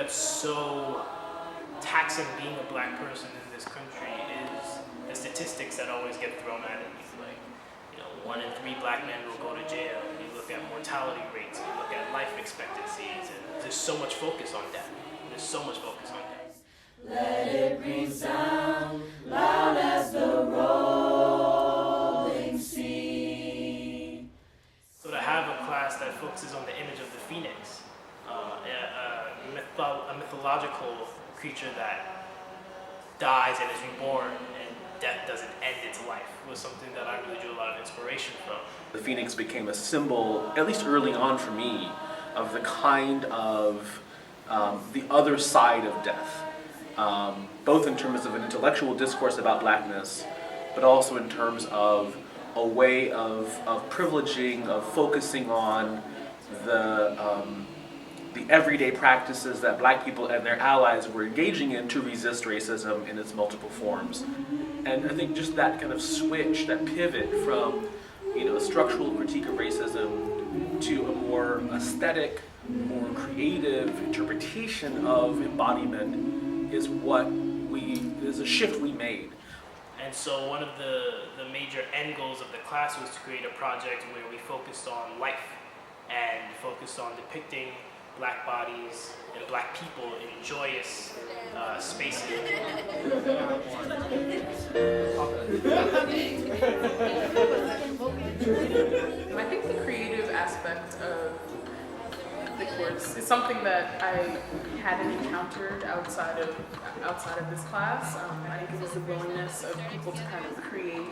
that's so taxing being a black person in this country is the statistics that always get thrown at it. Like, 1 in 3 black men will go to jail. You look at mortality rates, you look at life expectancies, and there's so much focus on death. There's so much focus on death. Let it resound loud as the rolling sea. So to have a class that focuses on the image of the phoenix, a mythological creature that dies and is reborn, and death doesn't end its life, was something that I really drew a lot of inspiration from. The phoenix became a symbol, at least early on for me, of the kind of the other side of death, both in terms of an intellectual discourse about blackness, but also in terms of a way of privileging, of focusing on the everyday practices that black people and their allies were engaging in to resist racism in its multiple forms. And I think just that kind of switch, that pivot from a structural critique of racism to a more aesthetic, more creative interpretation of embodiment is a shift we made. And so one of the major end goals of the class was to create a project where we focused on life and focused on depicting black bodies and black people in joyous spaces. I think the creative aspect of the course is something that I hadn't encountered outside of this class. I think it was the willingness of people to kind of create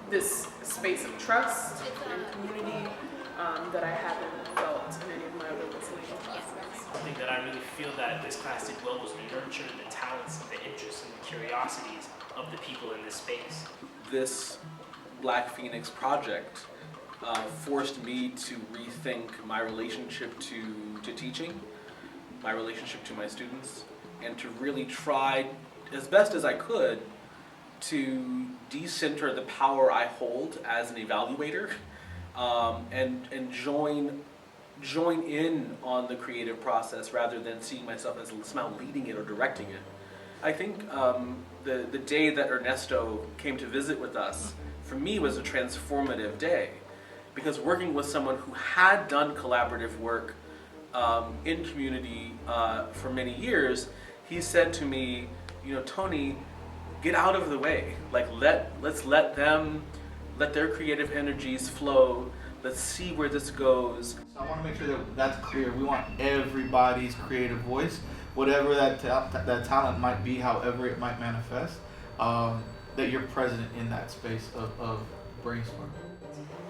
this space of trust and community that I haven't felt in any of my other Wesleyan classes. Something that I really feel that this class did well was nurture the talents and the interests and the curiosities of the people in this space. This Black Phoenix project forced me to rethink my relationship to teaching, my relationship to my students, and to really try, as best as I could, to decenter the power I hold as an evaluator, and join in on the creative process rather than seeing myself as somehow leading it or directing it. I think the day that Ernesto came to visit with us, for me, was a transformative day, because working with someone who had done collaborative work in community for many years, he said to me, Tony, get out of the way. Like, let's let their creative energies flow. Let's see where this goes. So I want to make sure that that's clear. We want everybody's creative voice, whatever that talent might be, however it might manifest, that you're present in that space of brainstorming.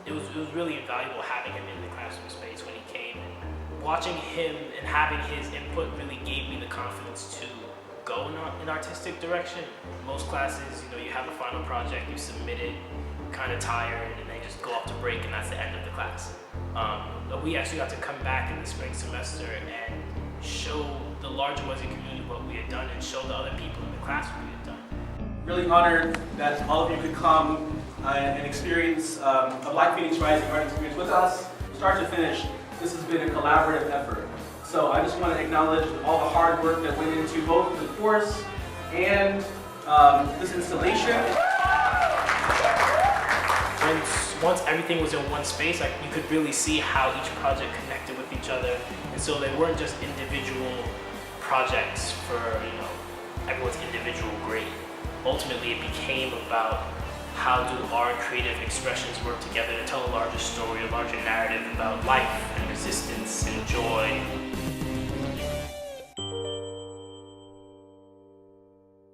It was really invaluable having him in the classroom space when he came, and watching him and having his input really gave me the confidence to go in an artistic direction. Most classes, you have a final project, you submit it, kind of tired, and then just go off to break, and that's the end of the class. But we actually got to come back in the spring semester and show the larger Wesleyan community what we had done, and show the other people in the class what we had done. Really honored that all of you could come and experience a Black Phoenix Rising art experience with us, start to finish. This has been a collaborative effort. So I just want to acknowledge all the hard work that went into both the course and this installation. Once everything was in one space, you could really see how each project connected with each other. And so they weren't just individual projects for everyone's individual grade. Ultimately, it became about how do our creative expressions work together to tell a larger story, a larger narrative about life and resistance and joy.